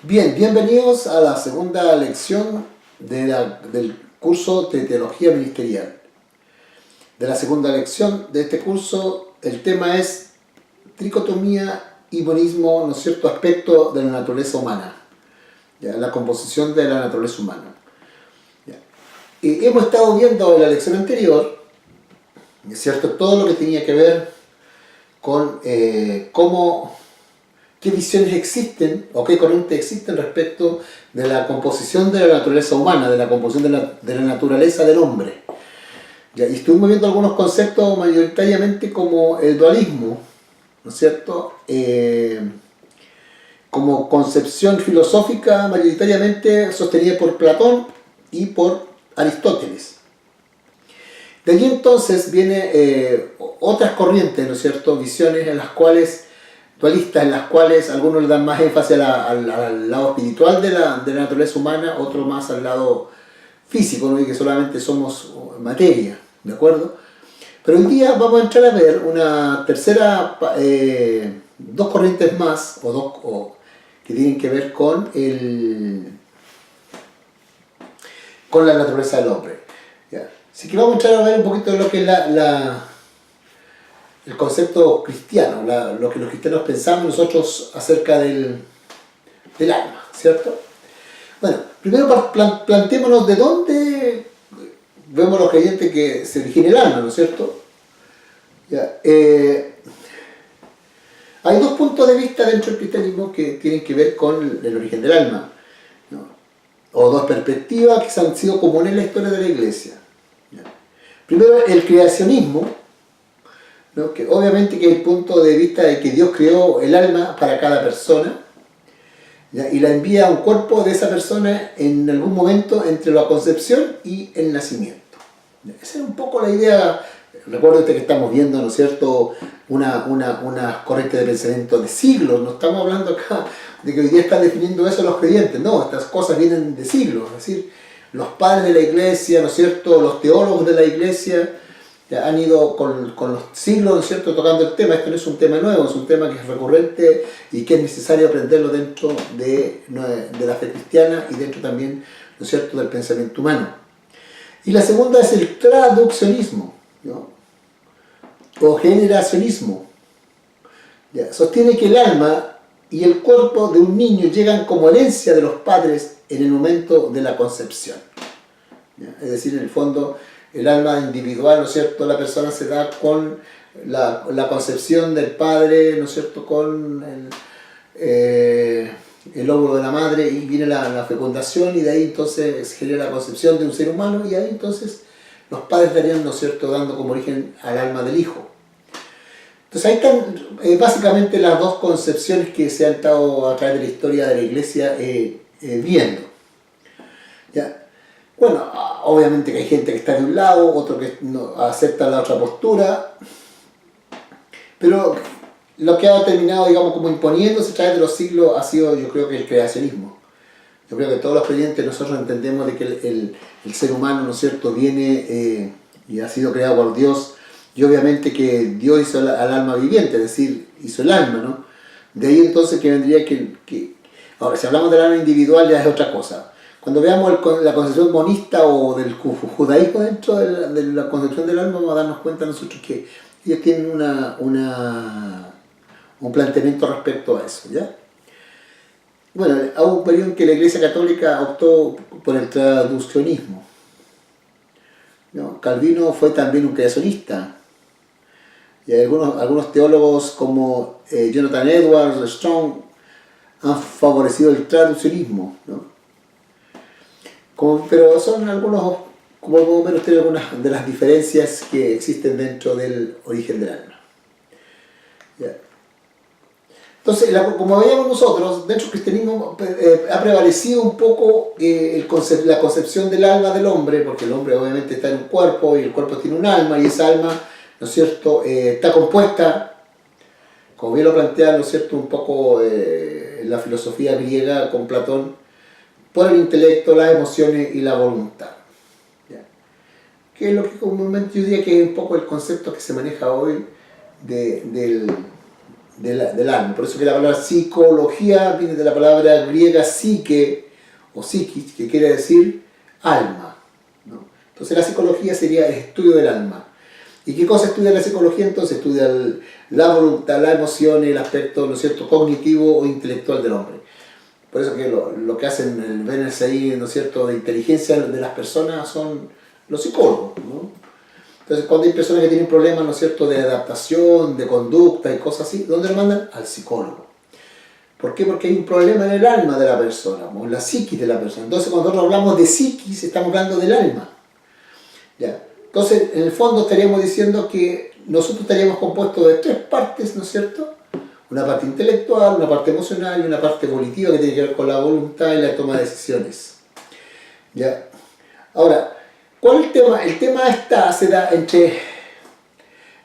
Bien, bienvenidos a la segunda lección del curso de Teología Ministerial. De la segunda lección de este curso, el tema es tricotomía y monismo, ¿no es cierto?, aspecto de la naturaleza humana, ¿ya? La composición de la naturaleza humana. ¿Ya? Y hemos estado viendo en la lección anterior, ¿no es cierto?, todo lo que tenía que ver con qué visiones existen o qué corrientes existen respecto de la composición de la naturaleza humana, de la composición de la naturaleza del hombre. ¿Ya? Y estuvimos viendo algunos conceptos mayoritariamente como el dualismo, ¿no es cierto? Como concepción filosófica mayoritariamente sostenida por Platón y por Aristóteles. De allí entonces viene otras corrientes, ¿no es cierto?, visiones en las cuales dualistas, en las cuales algunos le dan más énfasis al lado espiritual de la naturaleza humana, otros más al lado físico, ¿no?, y que solamente somos materia, ¿de acuerdo? Pero hoy día vamos a entrar a ver una tercera, dos corrientes más, que tienen que ver con la naturaleza del hombre. ¿Ya? Así que vamos a entrar a ver un poquito de lo que es el concepto cristiano, lo que los cristianos pensamos nosotros acerca del alma, ¿cierto? Bueno, primero planteémonos de dónde vemos los creyentes que se origina el alma, ¿no es cierto? Ya, hay dos puntos de vista dentro del cristianismo que tienen que ver con el origen del alma, ¿no? O dos perspectivas que han sido comunes en la historia de la Iglesia. ¿Ya? Primero, el creacionismo, ¿no?, que obviamente que es el punto de vista de que Dios creó el alma para cada persona, ¿ya?, y la envía a un cuerpo de esa persona en algún momento entre la concepción y el nacimiento. ¿Ya? Esa es un poco la idea. Recuerden que estamos viendo, ¿no es cierto?, una corriente de pensamiento de siglos. No estamos hablando acá de que hoy día están definiendo eso los creyentes. No, estas cosas vienen de siglos. Es decir, los padres de la Iglesia, ¿no es cierto?, los teólogos de la Iglesia, ya han ido con los siglos, ¿no es cierto?, tocando el tema. Esto no es un tema nuevo, es un tema que es recurrente y que es necesario aprenderlo dentro de la fe cristiana y dentro también, ¿no es cierto?, del pensamiento humano. Y la segunda es el traduccionismo, ¿no?, o generacionismo. ¿Ya? Sostiene que el alma y el cuerpo de un niño llegan como herencia de los padres en el momento de la concepción. ¿Ya? Es decir, en el fondo, el alma individual, ¿no es cierto?, la persona se da con la concepción del padre, ¿no es cierto?, con el óvulo de la madre, y viene la fecundación, y de ahí entonces se genera la concepción de un ser humano, y ahí entonces los padres estarían, ¿no es cierto?, dando como origen al alma del hijo. Entonces ahí están básicamente las dos concepciones que se han estado a través de la historia de la Iglesia viendo. ¿Ya? Bueno, obviamente que hay gente que está de un lado, otro que no acepta la otra postura, pero lo que ha terminado, digamos, como imponiéndose a través de los siglos ha sido, yo creo, que el creacionismo. Yo creo que todos los creyentes nosotros entendemos de que el ser humano, ¿no es cierto?, viene y ha sido creado por Dios, y obviamente que Dios hizo al alma viviente, es decir, hizo el alma, ¿no? De ahí entonces que vendría ahora, si hablamos del alma individual ya es otra cosa. Cuando veamos la concepción monista o del judaísmo dentro de la concepción del alma, vamos a darnos cuenta nosotros que ellos tienen un planteamiento respecto a eso, ¿ya? Bueno, hubo un periodo en que la Iglesia Católica optó por el traduccionismo, ¿no? Calvino fue también un creacionista, y algunos teólogos como Jonathan Edwards, Strong, han favorecido el traduccionismo, ¿no? Pero son algunos, como podemos ver ustedes, algunas de las diferencias que existen dentro del origen del alma. ¿Ya? Entonces, como veíamos nosotros, dentro del cristianismo ha prevalecido un poco la concepción del alma del hombre, porque el hombre obviamente está en un cuerpo y el cuerpo tiene un alma, y esa alma, ¿no es cierto?, está compuesta, como bien lo plantea, ¿no es cierto?, un poco la filosofía griega con Platón, por el intelecto, las emociones y la voluntad. ¿Ya? Que es lo que comúnmente yo diría que es un poco el concepto que se maneja hoy del del alma. Por eso que la palabra psicología viene de la palabra griega psique o psiquis, que quiere decir alma, ¿no? Entonces la psicología sería el estudio del alma. ¿Y qué cosa estudia la psicología? Entonces estudia la voluntad, las emociones, el aspecto, ¿no es cierto?, cognitivo o intelectual del hombre. Por eso que lo que hacen el BNCI, ¿no es cierto?, de inteligencia de las personas son los psicólogos, ¿no? Entonces cuando hay personas que tienen problemas, ¿no es cierto?, de adaptación, de conducta y cosas así, ¿dónde lo mandan? Al psicólogo. ¿Por qué? Porque hay un problema en el alma de la persona, o en la psiquis de la persona. Entonces cuando nosotros hablamos de psiquis, estamos hablando del alma. ¿Ya? Entonces, en el fondo estaríamos diciendo que nosotros estaríamos compuestos de tres partes, ¿no es cierto? Una parte intelectual, una parte emocional y una parte volitiva que tiene que ver con la voluntad y la toma de decisiones. ¿Ya? Ahora, ¿cuál es el tema? El tema se da entre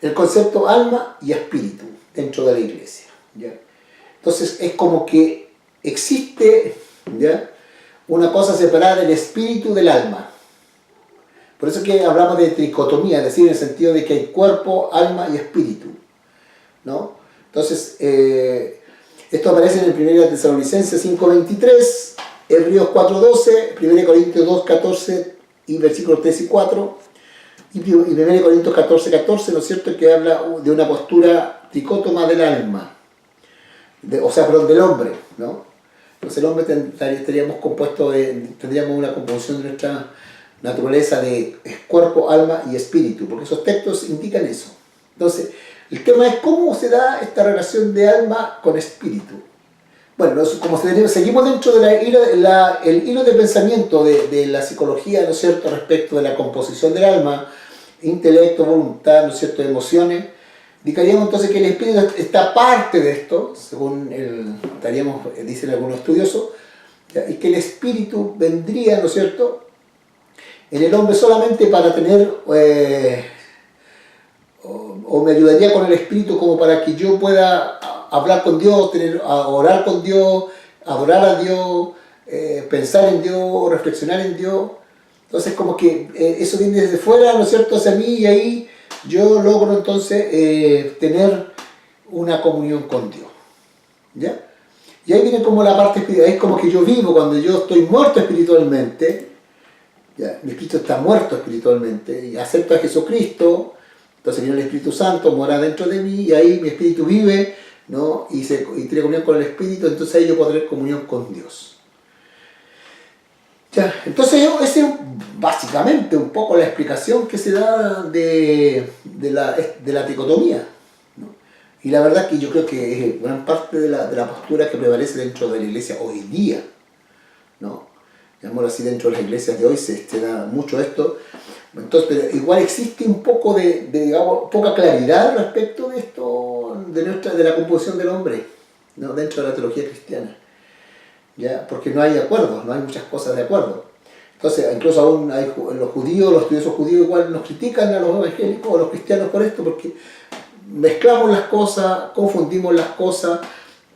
el concepto alma y espíritu dentro de la iglesia. ¿Ya? Entonces, es como que existe, ¿ya?, una cosa separada del espíritu del alma. Por eso que hablamos de tricotomía, es decir, en el sentido de que hay cuerpo, alma y espíritu, ¿no? Entonces, esto aparece en el 1 Tesalonicenses 5:23, Hebreos 4:12, 1 Corintios 2:14 y versículos 3 y 4, y 1 Corintios 14:14, ¿no es cierto?, que habla de una postura tricótoma del alma, del hombre, ¿no? Entonces el hombre tendríamos una composición de nuestra naturaleza de cuerpo, alma y espíritu, porque esos textos indican eso. Entonces, el tema es cómo se da esta relación de alma con espíritu. Bueno, como seguimos dentro de el hilo de pensamiento de la psicología, ¿no es cierto?, respecto de la composición del alma, intelecto, voluntad, ¿no es cierto?, emociones, indicaríamos entonces que el espíritu está parte de esto, según dicen algunos estudiosos, y que el espíritu vendría, ¿no es cierto?, en el hombre solamente para tener, o me ayudaría con el espíritu como para que yo pueda hablar con Dios, orar con Dios, adorar a Dios, pensar en Dios, reflexionar en Dios. Entonces como que eso viene desde fuera, ¿no es cierto?, hacia mí, y ahí yo logro entonces tener una comunión con Dios. ¿Ya? Y ahí viene como la parte espiritual, es como que yo vivo cuando yo estoy muerto espiritualmente. Ya, mi espíritu está muerto espiritualmente y acepto a Jesucristo, entonces viene el Espíritu Santo, mora dentro de mí y ahí mi espíritu vive, ¿no?, y tiene comunión con el Espíritu, entonces ahí yo puedo tener comunión con Dios. Ya, entonces esa es básicamente un poco la explicación que se da de la tricotomía, ¿no? Y la verdad que yo creo que es gran parte de la postura que prevalece dentro de la iglesia hoy día, ¿no? Digamos así, dentro de las iglesias de hoy se da mucho esto. Entonces, pero igual existe un poco digamos, poca claridad respecto de esto, de la composición del hombre, ¿no?, dentro de la teología cristiana. ¿Ya? Porque no hay acuerdos, no hay muchas cosas de acuerdo. Entonces, incluso aún hay los estudiosos judíos igual nos critican a los evangélicos o a los cristianos por esto, porque mezclamos las cosas, confundimos las cosas,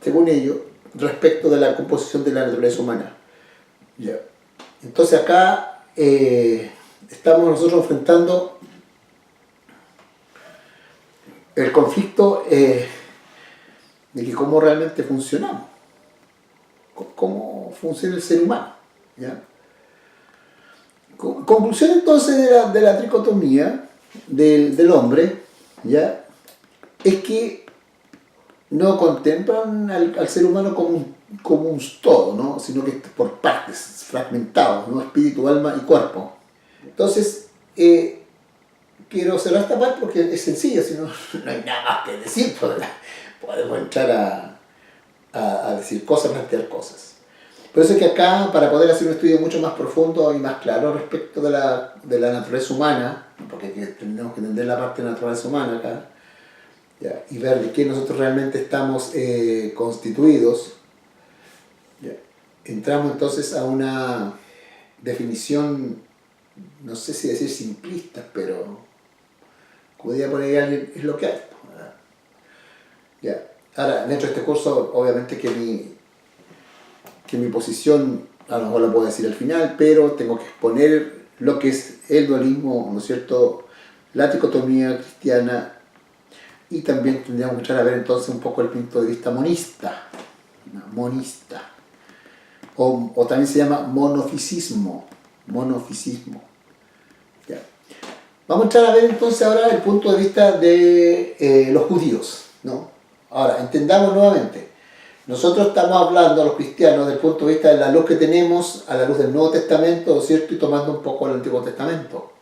según ellos, respecto de la composición de la naturaleza humana. ¿Ya? Entonces acá estamos nosotros enfrentando el conflicto de que cómo realmente funcionamos, cómo funciona el ser humano. ¿Ya? Conclusión entonces de la tricotomía del hombre, ¿ya?, es que no contemplan al ser humano como un todo, ¿no?, sino que por partes, fragmentados, ¿no?, espíritu, alma y cuerpo. Entonces, quiero cerrar esta parte porque es sencilla, si no, no hay nada más que decir, podemos entrar a decir cosas, plantear cosas. Por eso es que acá, para poder hacer un estudio mucho más profundo y más claro respecto de la naturaleza humana, porque tenemos que entender la parte de la naturaleza humana acá, ¿ya?, y ver de qué nosotros realmente estamos constituidos, ¿ya?, entramos entonces a una definición, no sé si decir simplista, pero podría poner a alguien, es lo que hay, ¿verdad? ¿Ya? Ahora, dentro de este curso, obviamente que mi posición, a lo mejor la puedo decir al final, pero tengo que exponer lo que es el dualismo, ¿no es cierto?, la tricotomía cristiana y también tendríamos que entrar a ver entonces un poco el punto de vista monista, ¿no? Monista, o también se llama monofisismo, ¿ya? Vamos a entrar a ver entonces ahora el punto de vista de los judíos, ¿no? Ahora, entendamos nuevamente, nosotros estamos hablando, los cristianos, desde el punto de vista de la luz que tenemos a la luz del Nuevo Testamento, ¿cierto? Y tomando un poco el Antiguo Testamento.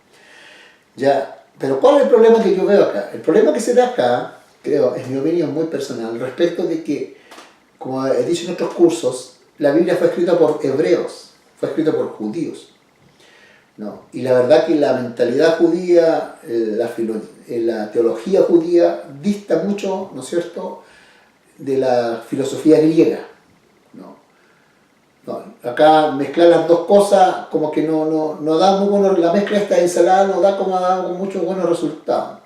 Ya, pero ¿cuál es el problema que yo veo acá? El problema que se da acá, creo, es mi opinión muy personal, respecto de que, como he dicho en otros cursos, la Biblia fue escrita por hebreos, fue escrita por judíos, ¿no? Y la verdad que la mentalidad judía, la teología judía dista mucho, ¿no es cierto?, de la filosofía griega, ¿no? No, acá mezclar las dos cosas como que no da muy bueno, la mezcla esta ensalada no da como da muchos buenos resultados.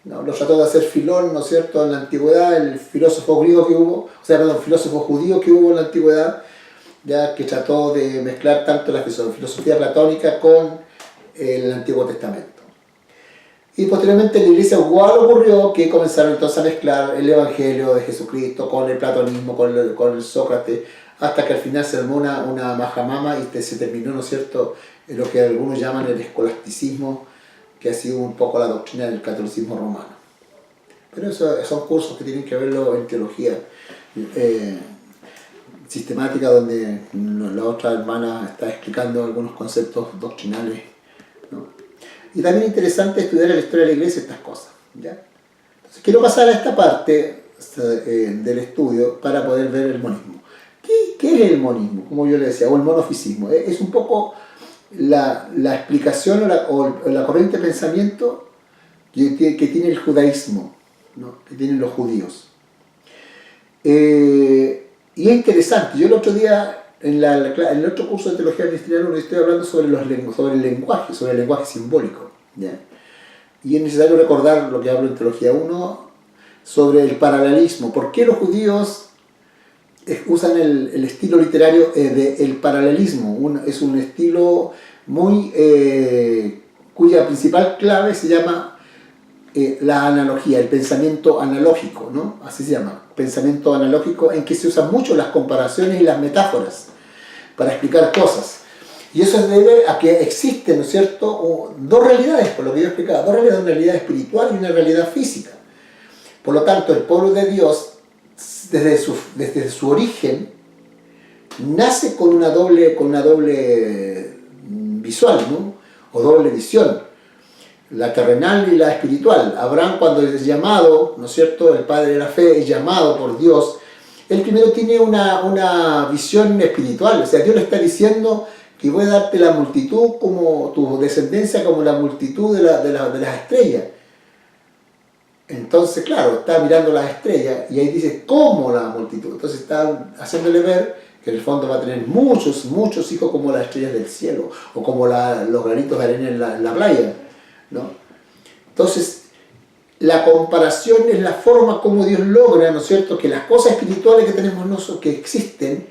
No, lo trató de hacer Filón, ¿no es cierto?, en la antigüedad, el filósofo griego que hubo, filósofo judío que hubo en la antigüedad, ya que trató de mezclar tanto la filosofía platónica con el Antiguo Testamento. Y posteriormente en la iglesia igual ocurrió que comenzaron entonces a mezclar el Evangelio de Jesucristo con el platonismo, con el Sócrates, hasta que al final se armó una majamama y se terminó, ¿no es cierto?, en lo que algunos llaman el escolasticismo, que ha sido un poco la doctrina del catolicismo romano. Pero eso son cursos que tienen que verlo en teología sistemática, donde la otra hermana está explicando algunos conceptos doctrinales, ¿no? Y también es interesante estudiar la historia de la iglesia, estas cosas, ¿ya? Entonces quiero pasar a esta parte del estudio para poder ver el monismo. ¿Qué es el monismo? Como yo le decía, o el monofisismo. Es un poco la explicación o la corriente de pensamiento que tiene el judaísmo, ¿no?, que tienen los judíos. Y es interesante. Yo el otro día, en el otro curso de teología ministerial, estoy hablando sobre el lenguaje simbólico, ¿ya? Y es necesario recordar lo que hablo en Teología 1 sobre el paralelismo. ¿Por qué los judíos usan el estilo literario del paralelismo? Es un estilo muy cuya principal clave se llama la analogía, el pensamiento analógico, ¿no? Así se llama, pensamiento analógico, en que se usan mucho las comparaciones y las metáforas para explicar cosas. Y eso se debe a que existen, ¿no es cierto?, dos realidades, por lo que yo explicaba, dos realidades, una realidad espiritual y una realidad física. Por lo tanto, el pueblo de Dios, desde su origen, nace con una doble visual, ¿no?, o doble visión, la terrenal y la espiritual. Abraham, cuando es llamado, ¿no es cierto?, el padre de la fe, es llamado por Dios, él primero tiene una visión espiritual, o sea, Dios le está diciendo que voy a darte la multitud, como tu descendencia, como la multitud de las estrellas. Entonces, claro, está mirando las estrellas y ahí dice, ¿cómo la multitud? Entonces está haciéndole ver que en el fondo va a tener muchos hijos como las estrellas del cielo, o como los granitos de arena en la playa, ¿no? Entonces, la comparación es la forma como Dios logra, ¿no es cierto?, que las cosas espirituales que tenemos nosotros, que existen,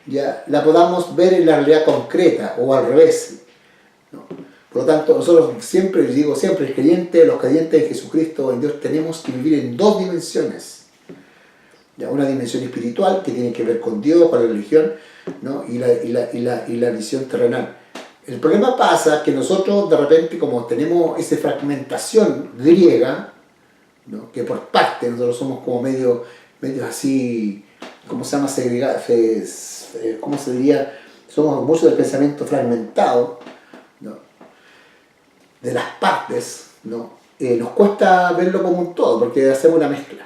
ya la podamos ver en la realidad concreta, o al revés, ¿no? Por lo tanto, nosotros siempre, los creyentes en Jesucristo, en Dios, tenemos que vivir en dos dimensiones. ¿Ya? Una dimensión espiritual que tiene que ver con Dios, con la religión, ¿no?, y la visión terrenal. El problema pasa que nosotros de repente, como tenemos esa fragmentación griega, ¿no?, que por parte nosotros somos como medio así, ¿cómo se llama? ¿Cómo se diría? Somos muchos del pensamiento fragmentado, ¿no?, de las partes, ¿no? Nos cuesta verlo como un todo, porque hacemos una mezcla.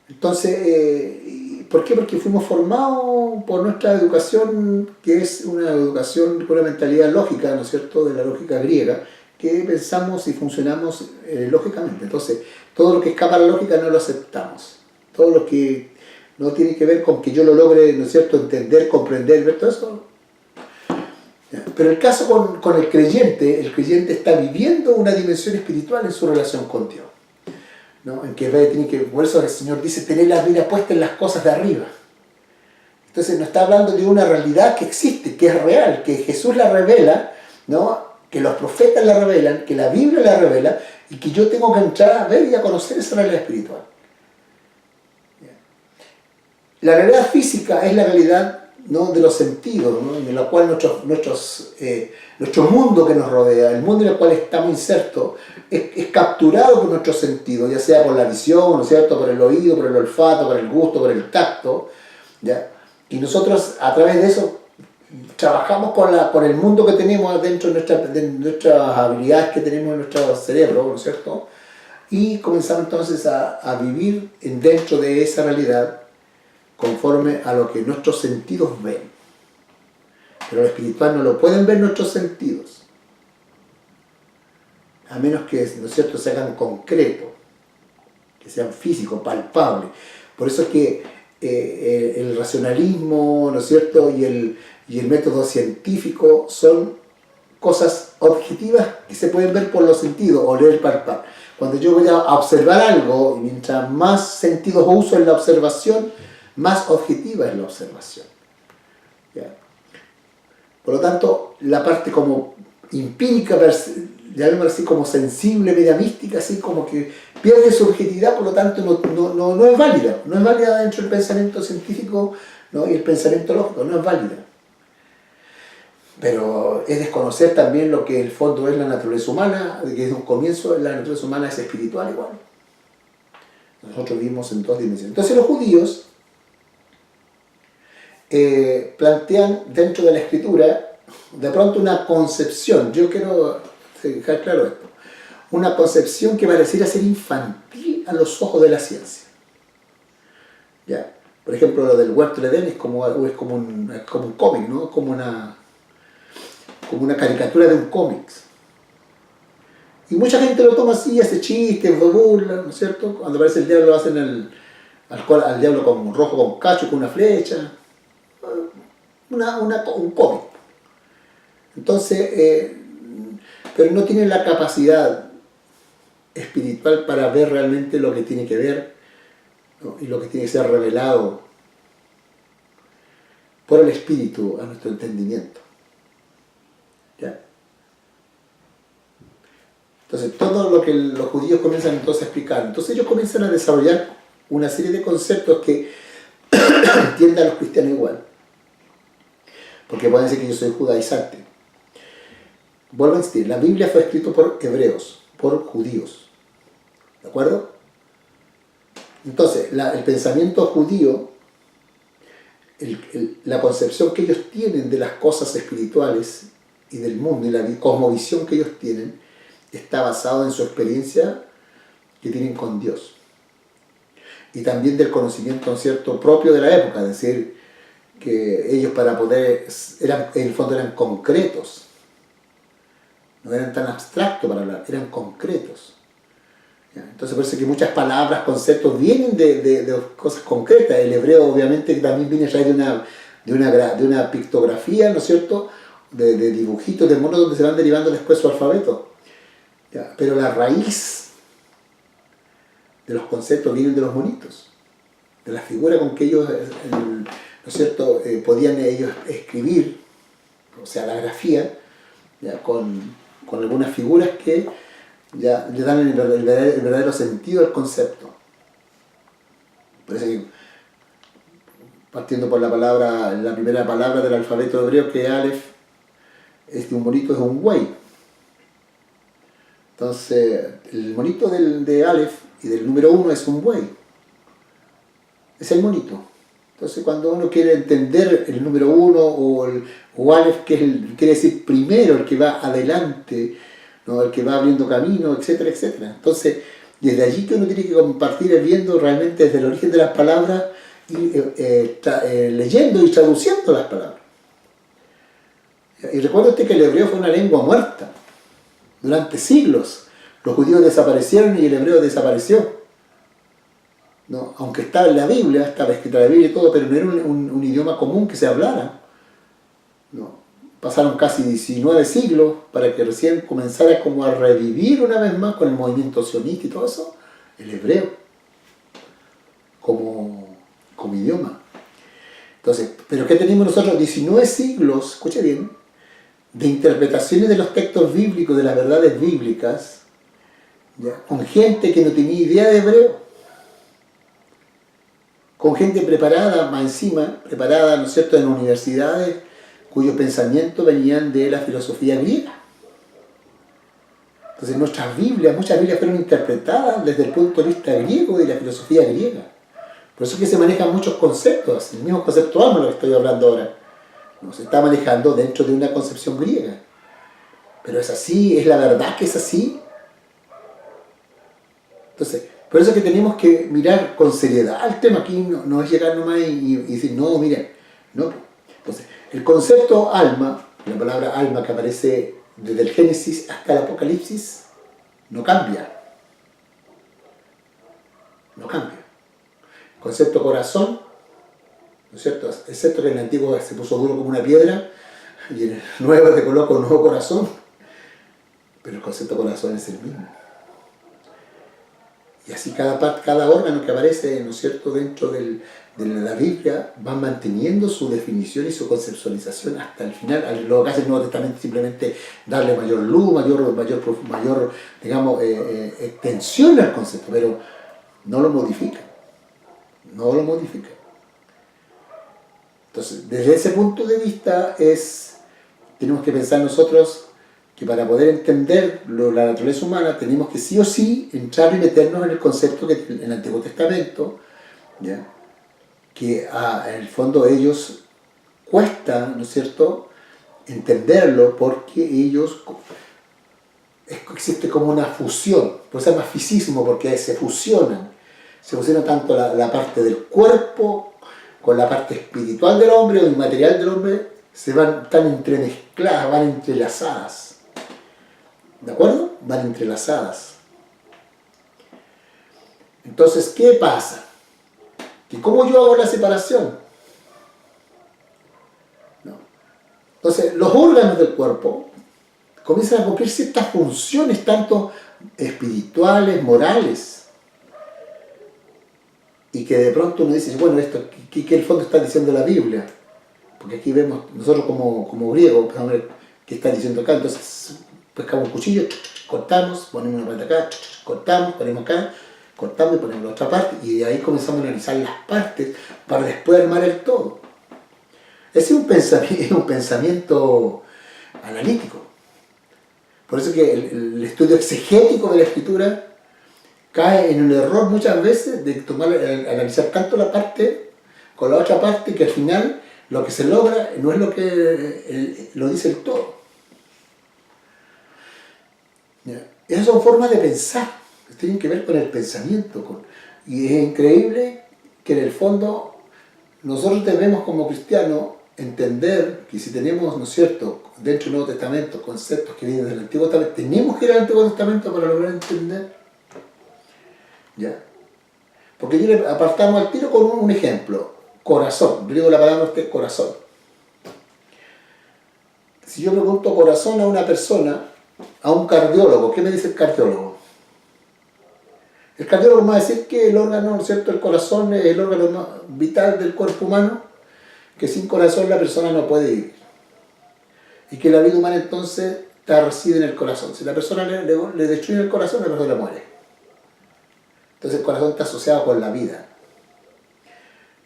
Entonces, ¿por qué? Porque fuimos formados por nuestra educación, que es una educación con una mentalidad lógica, ¿no es cierto?, de la lógica griega, que pensamos y funcionamos lógicamente. Entonces, todo lo que escapa a la lógica no lo aceptamos. Todo lo que no tiene que ver con que yo lo logre, ¿no es cierto?, entender, comprender, ver todo eso. Pero el caso con el creyente está viviendo una dimensión espiritual en su relación con Dios, ¿no? En que por eso el Señor dice, tener la mira puesta en las cosas de arriba. Entonces nos está hablando de una realidad que existe, que es real, que Jesús la revela, ¿no?, que los profetas la revelan, que la Biblia la revela, y que yo tengo que entrar a ver y a conocer esa realidad espiritual. La realidad física es la realidad, ¿no?, de los sentidos, ¿no?, en la cual nuestro mundo que nos rodea, el mundo en el cual estamos insertos, es capturado por nuestros sentidos, ya sea por la visión, ¿no es cierto?, por el oído, por el olfato, por el gusto, por el tacto, ¿ya? Y nosotros a través de eso trabajamos con el mundo que tenemos dentro de nuestras habilidades que tenemos en nuestro cerebro, ¿no es cierto? Y comenzamos entonces a vivir dentro de esa realidad conforme a lo que nuestros sentidos ven. Pero lo espiritual no lo pueden ver nuestros sentidos, a menos que, ¿no es cierto?, se hagan concretos, que sean físicos, palpables. Por eso es que el racionalismo, ¿no es cierto?, y el método científico son cosas objetivas que se pueden ver por los sentidos, oler, palpar. Cuando yo voy a observar algo, mientras más sentidos uso en la observación, más objetiva es la observación. ¿Ya? Por lo tanto, la parte como empírica, llamémoslo así, como sensible, media mística, así como que pierde su objetividad, por lo tanto no es válida. No es válida dentro del pensamiento científico, ¿no?, y el pensamiento lógico, no es válida. Pero es desconocer también lo que en el fondo es la naturaleza humana, que desde un comienzo la naturaleza humana es espiritual igual. Nosotros vivimos en dos dimensiones. Entonces los judíos plantean dentro de la escritura de pronto una concepción, yo quiero dejar claro esto, una concepción que pareciera ser infantil a los ojos de la ciencia. ¿Ya? Por ejemplo, lo del huerto de Edén es como un cómic, ¿no?, como una caricatura de un cómic. Y mucha gente lo toma así, hace chistes, burla, ¿no es cierto? Cuando aparece el diablo lo hacen al diablo con rojo con cacho, con una flecha. Un cómic. Entonces, pero no tienen la capacidad espiritual para ver realmente lo que tiene que ver, ¿no?, y lo que tiene que ser revelado por el espíritu a nuestro entendimiento. ¿Ya? Entonces, todo lo que los judíos comienzan entonces a explicar, entonces ellos comienzan a desarrollar una serie de conceptos que entienden a los cristianos igual. Porque pueden decir que yo soy judaizante. Vuelvo a insistir, la Biblia fue escrita por hebreos, por judíos. ¿De acuerdo? Entonces, el pensamiento judío, la concepción que ellos tienen de las cosas espirituales y del mundo, y la cosmovisión que ellos tienen, está basado en su experiencia que tienen con Dios. Y también del conocimiento, ¿no es cierto?, propio de la época, es decir, que ellos para poder, en el fondo eran concretos, no eran tan abstractos para hablar, eran concretos. ¿Ya? Entonces por eso que muchas palabras, conceptos vienen de cosas concretas. El hebreo obviamente también viene a raíz de una pictografía, ¿no es cierto?, de dibujitos de monos donde se van derivando después su alfabeto. ¿Ya? Pero la raíz de los conceptos vienen de los monitos, de la figura con que ellos, ¿no es cierto?, podían ellos escribir, o sea, la grafía, ya, con algunas figuras que ya le dan el verdadero sentido al concepto. Por eso que, partiendo por la primera palabra del alfabeto hebreo, que es Aleph, un monito es un buey. Entonces, el monito de Aleph y del número 1 es un buey. Es el monito. Entonces, cuando uno quiere entender el número 1 o Aleph, que quiere decir primero, el que va adelante, ¿no?, el que va abriendo camino, etcétera, etcétera. Entonces, desde allí que uno tiene que compartir viendo realmente desde el origen de las palabras y leyendo y traduciendo las palabras. Y recuerda usted que el hebreo fue una lengua muerta durante siglos. Los judíos desaparecieron y el hebreo desapareció. ¿No? Aunque estaba en la Biblia, estaba escrita la Biblia y todo, pero no era un idioma común que se hablara. ¿No? Pasaron casi 19 siglos para que recién comenzara como a revivir una vez más con el movimiento sionista y todo eso, el hebreo como idioma. Entonces, ¿pero qué tenemos nosotros? 19 siglos, escuche bien, de interpretaciones de los textos bíblicos, de las verdades bíblicas, ¿ya? Con gente que no tenía idea de hebreo, con gente preparada, más encima, preparada, ¿no es cierto?, en universidades cuyos pensamientos venían de la filosofía griega. Entonces muchas Biblias fueron interpretadas desde el punto de vista griego y de la filosofía griega. Por eso es que se manejan muchos conceptos, el mismo concepto alma lo que estoy hablando ahora, ¿no? Se está manejando dentro de una concepción griega. Pero es así, es la verdad que es así. Entonces, por eso es que tenemos que mirar con seriedad el tema. Aquí no es llegar nomás y decir, no, miren, no. Entonces, el concepto alma, la palabra alma que aparece desde el Génesis hasta el Apocalipsis, no cambia. No cambia. El concepto corazón, ¿no es cierto?, excepto que en el antiguo se puso duro como una piedra y en el nuevo se coloca un nuevo corazón, pero el concepto corazón es el mismo. Y así cada órgano que aparece, ¿no es cierto?, dentro de la Biblia va manteniendo su definición y su conceptualización hasta el final. Lo que hace el Nuevo Testamento es simplemente darle mayor luz, mayor digamos, extensión al concepto, pero no lo modifica. No lo modifica. Entonces, desde ese punto de vista tenemos que pensar nosotros que para poder entender la naturaleza humana tenemos que sí o sí entrar y meternos en el concepto que en el Antiguo Testamento, ¿ya?, que en el fondo ellos cuesta, ¿no es cierto?, entenderlo porque existe como una fusión, por eso se llama fisismo, porque se fusiona tanto la parte del cuerpo con la parte espiritual del hombre o inmaterial del hombre, están entremezcladas, van entrelazadas. ¿De acuerdo? Van entrelazadas. Entonces, ¿qué pasa? Que ¿cómo yo hago la separación? ¿No? Entonces, los órganos del cuerpo comienzan a cumplir ciertas funciones, tanto espirituales, morales, y que de pronto uno dice, bueno, esto, ¿qué en el fondo está diciendo la Biblia? Porque aquí vemos, nosotros como griegos, vamos a ver qué está diciendo acá. Entonces, pescamos un cuchillo, cortamos, ponemos una parte acá, cortamos, ponemos acá, cortamos y ponemos la otra parte, y de ahí comenzamos a analizar las partes para después armar el todo. Ese es un pensamiento analítico. Por eso que el estudio exegético de la escritura cae en un error muchas veces de analizar tanto la parte con la otra parte que al final lo que se logra no es lo que lo dice el todo. ¿Ya? Esas son formas de pensar que tienen que ver con el pensamiento. Y es increíble que en el fondo nosotros debemos como cristianos entender que si tenemos, ¿no es cierto?, dentro del Nuevo Testamento conceptos que vienen del Antiguo Testamento, tenemos que ir al Antiguo Testamento para lograr entender. ¿Ya? Porque yo le apartamos al tiro con un ejemplo. Corazón. Yo digo la palabra corazón. Si yo pregunto corazón a una persona, a un cardiólogo, ¿qué me dice el cardiólogo? El cardiólogo me va a decir que el órgano, ¿no es cierto?, el corazón es el órgano más vital del cuerpo humano, que sin corazón la persona no puede vivir. Y que la vida humana entonces reside en el corazón. Si la persona le destruye el corazón, la persona muere. Entonces el corazón está asociado con la vida.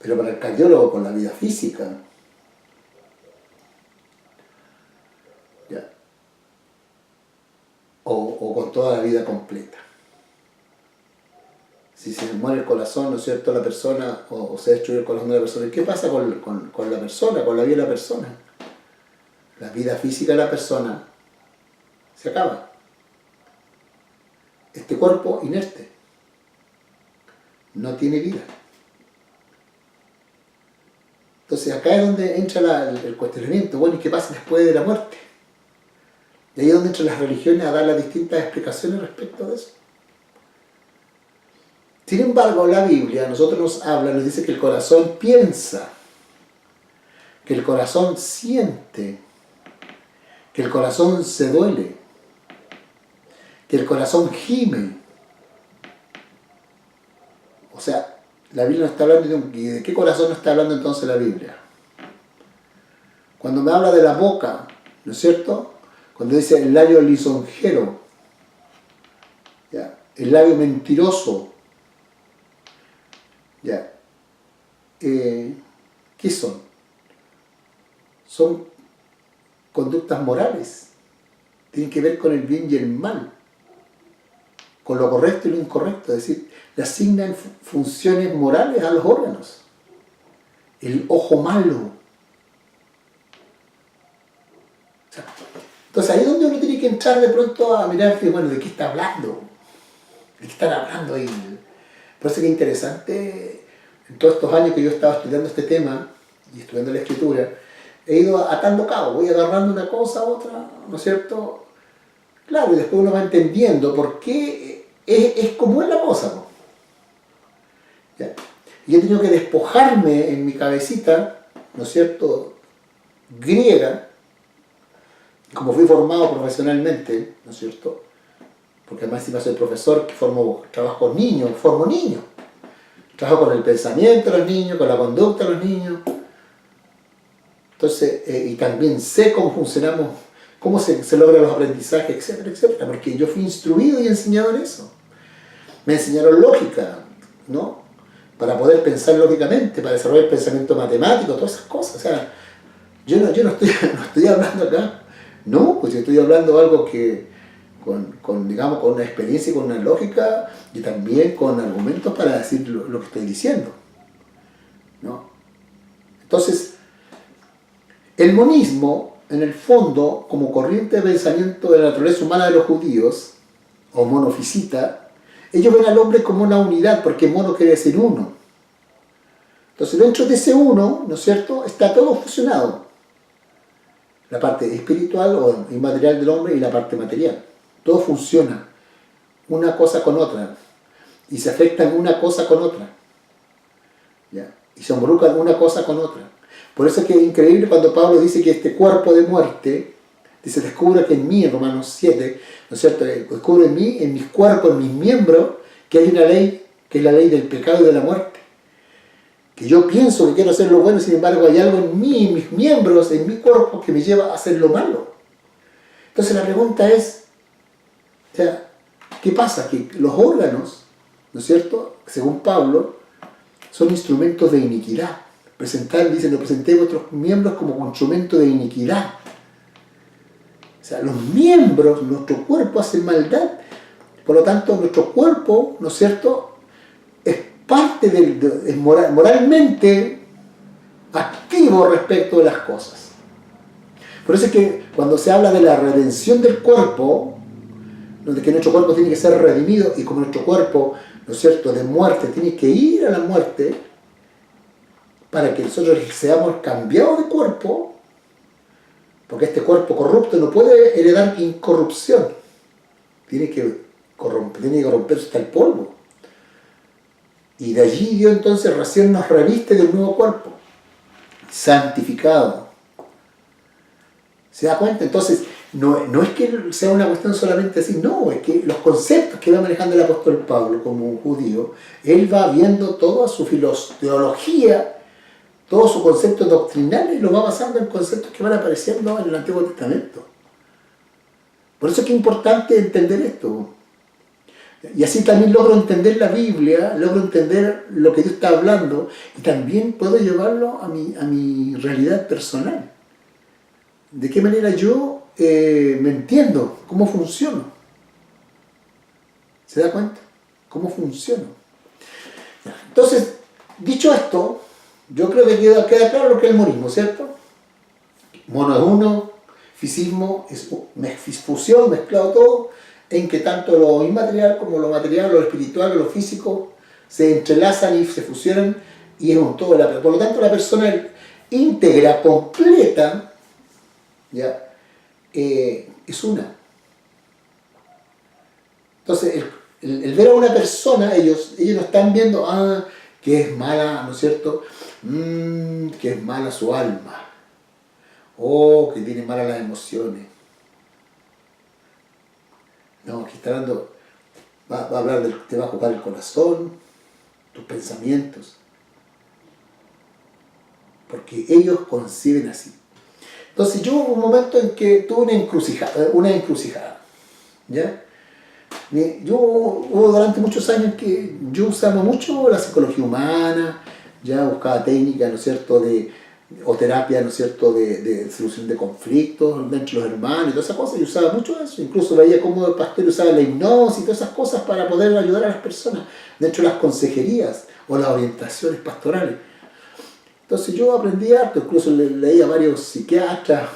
Pero para el cardiólogo, con la vida física, ¿ya?, o con toda la vida completa. Si se muere el corazón, ¿no es cierto?, la persona, o se destruye el corazón de la persona, ¿qué pasa con la persona, con la vida de la persona? La vida física de la persona se acaba. Este cuerpo inerte no tiene vida. Entonces acá es donde entra el cuestionamiento. Bueno, ¿y qué pasa después de la muerte? Y ahí es donde entran las religiones a dar las distintas explicaciones respecto de eso. Sin embargo, la Biblia a nosotros nos dice que el corazón piensa, que el corazón siente, que el corazón se duele, que el corazón gime. O sea, la Biblia no está hablando ¿de qué corazón no está hablando entonces la Biblia? Cuando me habla de la boca, ¿no es cierto?, cuando dice el labio lisonjero, ¿ya?, el labio mentiroso. ¿Ya? ¿Qué son? Son conductas morales. Tienen que ver con el bien y el mal, con lo correcto y lo incorrecto. Es decir, le asignan funciones morales a los órganos. El ojo malo. O sea, entonces ahí es donde uno tiene que entrar de pronto a mirar, bueno, ¿de qué está hablando? ¿De qué están hablando ahí? Por eso que es interesante, en todos estos años que yo estaba estudiando este tema y estudiando la escritura, he ido atando cabos, voy agarrando una cosa a otra, ¿no es cierto? Claro, y después uno va entendiendo por qué es como es la cosa, ¿no? ¿Ya? Y he tenido que despojarme en mi cabecita, ¿no es cierto?, griega, como fui formado profesionalmente, ¿no es cierto?, porque además si soy profesor que trabajo con niños, formo niños. Trabajo con el pensamiento de los niños, con la conducta de los niños. Entonces, y también sé cómo funcionamos, cómo se logran los aprendizajes, etcétera, etcétera, porque yo fui instruido y enseñado en eso. Me enseñaron lógica, ¿no? Para poder pensar lógicamente, para desarrollar el pensamiento matemático, todas esas cosas. O sea, yo no estoy hablando acá, no, pues yo estoy hablando de algo que digamos, con una experiencia y con una lógica y también con argumentos para decir lo que estoy diciendo, ¿no? Entonces, el monismo, en el fondo, como corriente de pensamiento de la naturaleza humana de los judíos, o monofisita, ellos ven al hombre como una unidad, porque mono quiere decir uno. Entonces, dentro de ese uno, ¿no es cierto?, está todo fusionado. La parte espiritual o inmaterial del hombre y la parte material. Todo funciona, una cosa con otra, y se afectan una cosa con otra, ¿ya? Y se involucran una cosa con otra. Por eso es que es increíble cuando Pablo dice que este cuerpo de muerte, dice, descubre que en mí, en Romanos 7, ¿no es cierto?, descubre en mí, en mis cuerpos, en mis miembros, que hay una ley, que es la ley del pecado y de la muerte. Que yo pienso que quiero hacer lo bueno, sin embargo hay algo en mí, en mis miembros, en mi cuerpo, que me lleva a hacer lo malo. Entonces la pregunta es, o sea, ¿qué pasa? Que los órganos, ¿no es cierto?, según Pablo, son instrumentos de iniquidad. Dice, no presenté vuestros miembros como instrumento de iniquidad. O sea, los miembros, nuestro cuerpo hace maldad. Por lo tanto, nuestro cuerpo, ¿no es cierto?, es parte es moralmente activo respecto de las cosas. Por eso es que cuando se habla de la redención del cuerpo, donde que nuestro cuerpo tiene que ser redimido, y como nuestro cuerpo, ¿no es cierto?, de muerte tiene que ir a la muerte para que nosotros seamos cambiados de cuerpo, porque este cuerpo corrupto no puede heredar incorrupción, tiene que corromperse hasta el polvo, y de allí Dios entonces recién nos reviste de un nuevo cuerpo santificado. ¿Se da cuenta? Entonces no es que sea una cuestión solamente así, no, es que los conceptos que va manejando el apóstol Pablo como un judío, él va viendo toda su teología, todos sus conceptos doctrinales, y lo va basando en conceptos que van apareciendo en el Antiguo Testamento. Por eso es que es importante entender esto. Y así también logro entender la Biblia, logro entender lo que Dios está hablando, y también puedo llevarlo a mi realidad personal. ¿De qué manera yo me entiendo? ¿Cómo funciono? ¿Se da cuenta? ¿Cómo funciono? Entonces, dicho esto, yo creo que queda claro lo que es el monismo, ¿cierto? Mono es uno, fisismo es fusión, mezclado todo, en que tanto lo inmaterial como lo material, lo espiritual, lo físico, se entrelazan y se fusionan, y es un todo. Por lo tanto, la persona íntegra, completa, ¿ya? Es una. Entonces, el ver a una persona, ellos no están viendo, que es mala, ¿no es cierto? Que es mala su alma. O que tiene malas las emociones. No, aquí está hablando, va a hablar te va a jugar el corazón, tus pensamientos. Porque ellos conciben así. Entonces yo hubo un momento en que tuve una encrucijada, ¿ya? Yo hubo durante muchos años que yo usaba mucho la psicología humana, ya buscaba técnicas, ¿no es cierto?, o terapia, ¿no es cierto?, de solución de conflictos dentro de los hermanos y todas esas cosas, y usaba mucho eso. Incluso veía cómo el pastor usaba la hipnosis y todas esas cosas para poder ayudar a las personas dentro de las consejerías o las orientaciones pastorales. Entonces yo aprendí harto, incluso leí a varios psiquiatras,